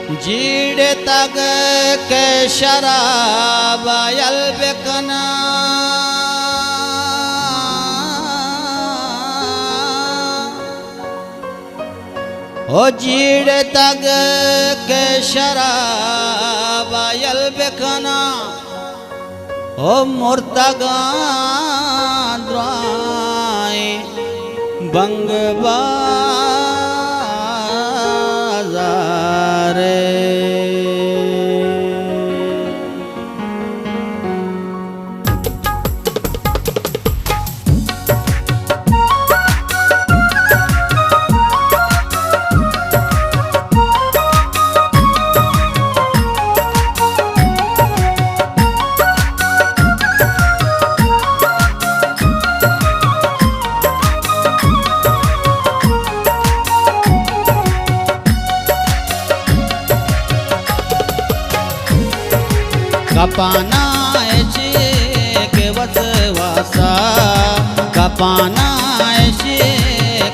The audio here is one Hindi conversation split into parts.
जीड़ तग के शराब बेकना हो जीड़ तग के शराब बेकना हो मुर्तगा द्राई बंगबाजारे कपाना ऐसे के वसवासा कपाना ऐसे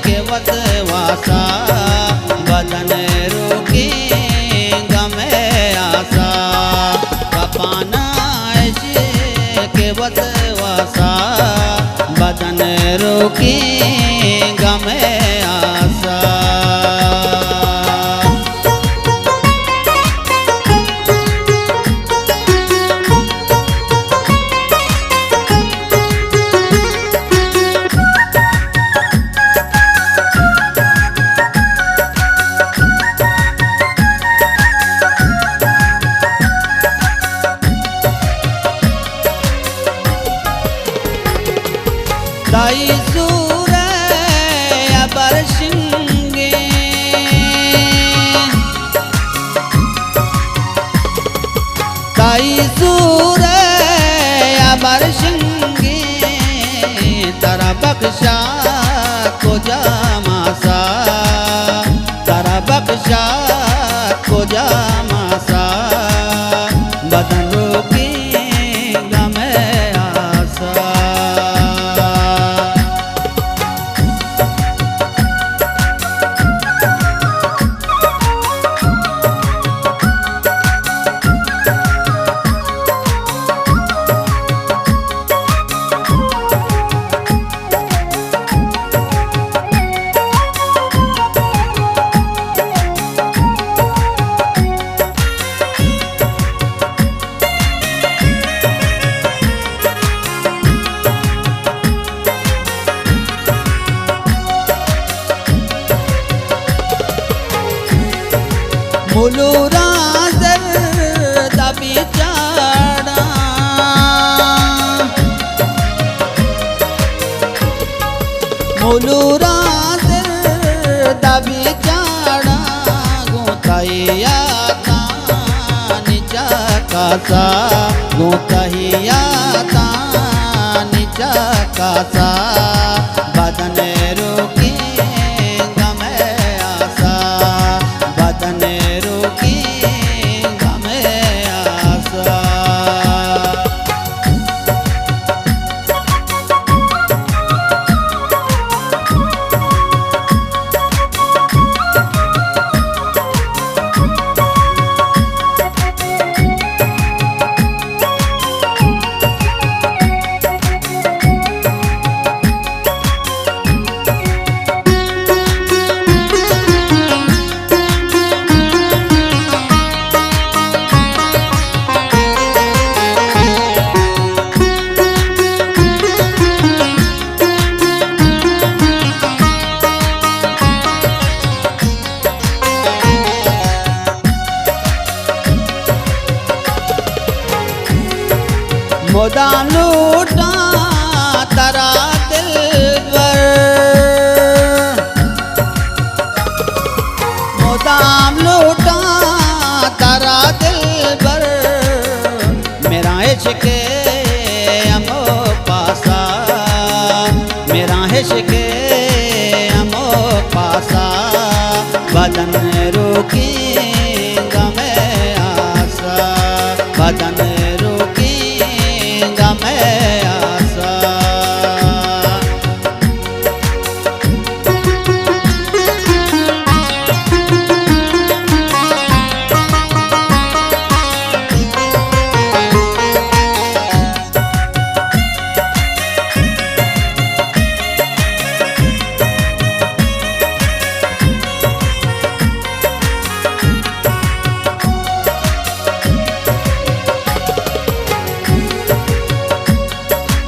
के वसवासा बदन रोके गमे आशा कपाना ऐसे के वसवासा बदन रोके गमे आशा ताई सूरे अबर सिंगे ताई सूरे अबर सिंगे तारा बख्शा को जामासा तारा बख्शा को जामासा बदन रोके गमे आशा मुलूरा दर दबी चाड़ा मुलूरा दर दबी चाड़ा गोताइया निचा कासा गोताइया निचा कासा बदन रोके गमे आशा बदन मोदा लूटा तारा दिल पर मोदाम लूटा तारा दिल पर मेरा इश्क अमो पासा मेरा इश्क अमो पासा बदन रोके गमे आशा बदन रोके गमे आशा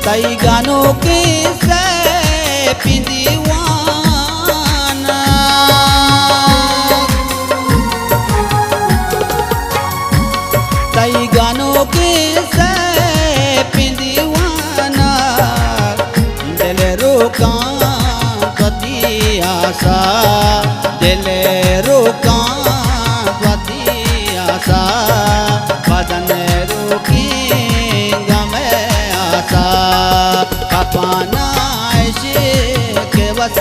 तई गानों की से दीवाना तई गानों की से दीवाना दिल रोका कदी आशा दिल रोका कदी आशा बदन रोकी गमे आशा कपाना के बस